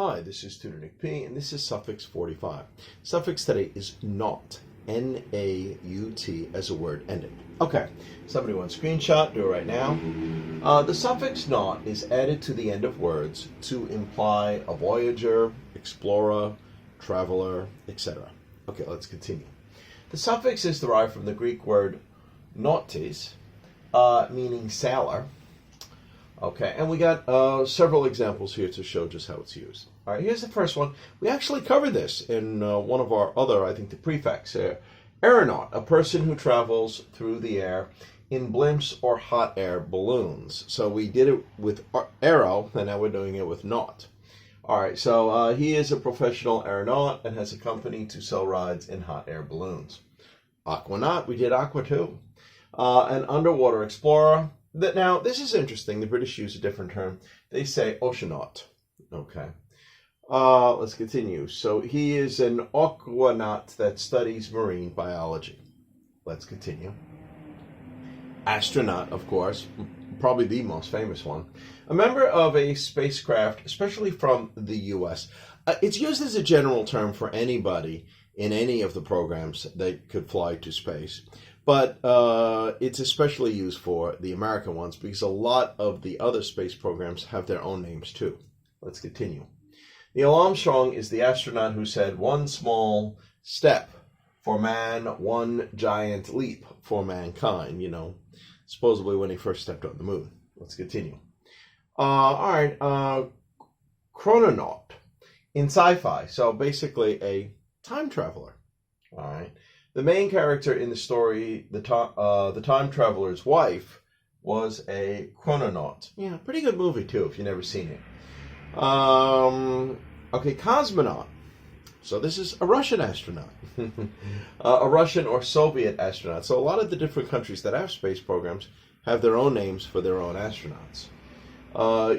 Hi, this is Tutor Nick P, and this is Suffix 45. Suffix today is naut, N-A-U-T, as a word ending. Okay, somebody wants a screenshot, do it right now. The suffix naut is added to the end of words to imply a voyager, explorer, traveler, etc. Okay, let's continue. The suffix is derived from the Greek word nautis, meaning sailor. Okay, and we got several examples here to show just how it's used. All right, here's the first one. We actually covered this in one of our other, I think, the prefix here. Aeronaut, a person who travels through the air in blimps or hot air balloons. So we did it with aero, and now we're doing it with naut. All right, so he is a professional aeronaut and has a company to sell rides in hot air balloons. Aquanaut, we did aqua too. An underwater explorer. Now, this is interesting. The British use a different term. They say oceanaut. Okay. Let's continue. So he is an aquanaut that studies marine biology. Let's continue. Astronaut, of course, probably the most famous one. A member of a spacecraft, especially from the U.S. It's used as a general term for anybody in any of the programs that could fly to space. But it's especially used for the American ones because a lot of the other space programs have their own names too. Let's continue. Neil Armstrong is the astronaut who said, "One small step for man, one giant leap for mankind," you know, supposedly when he first stepped on the moon. Let's continue. All right, chrononaut in sci-fi. So basically a time traveler. All right. The main character in the story, the time traveler's wife, was a chrononaut. Yeah, pretty good movie too if you've never seen it. Okay, cosmonaut. So this is a Russian astronaut, a Russian or Soviet astronaut. So a lot of the different countries that have space programs have their own names for their own astronauts.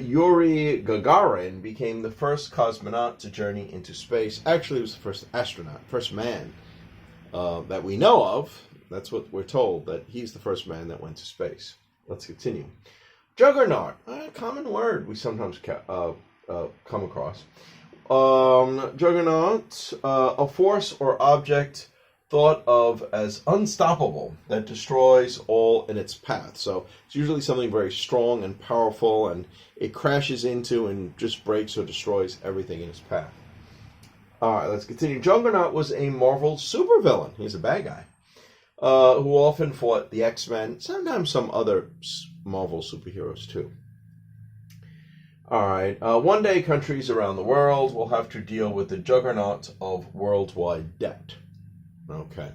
Yuri Gagarin became the first cosmonaut to journey into space. Actually, he was the first astronaut, first man. That we know of. That's what we're told, that he's the first man that went to space. Let's continue. Juggernaut, a common word we sometimes come across. Juggernaut, a force or object thought of as unstoppable that destroys all in its path. So it's usually something very strong and powerful, and it crashes into and just breaks or destroys everything in its path. All right, let's continue. Juggernaut was a Marvel supervillain. He's a bad guy who often fought the X-Men, sometimes some other Marvel superheroes too. All right, one day countries around the world will have to deal with the juggernaut of worldwide debt. Okay,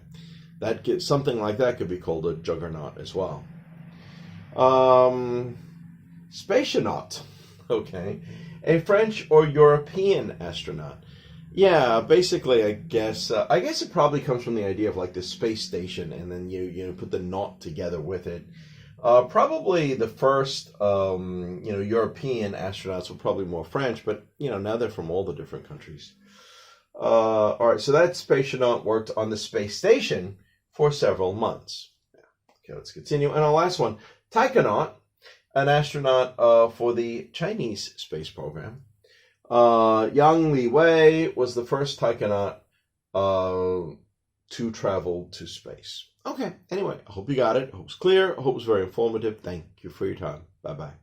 something like that could be called a juggernaut as well. Spationaut. Okay, a French or European astronaut. Yeah, basically, I guess it probably comes from the idea of like the space station, and then you put the naut together with it. Probably the first European astronauts were probably more French, but now they're from all the different countries. All right, so that spationaut worked on the space station for several months. Okay, let's continue. And our last one, taikonaut, an astronaut for the Chinese space program. Yang Li Wei was the first taikonaut to travel to space. Okay, anyway, I hope you got it. I hope it's clear. I hope it's very informative. Thank you for your time. Bye-bye.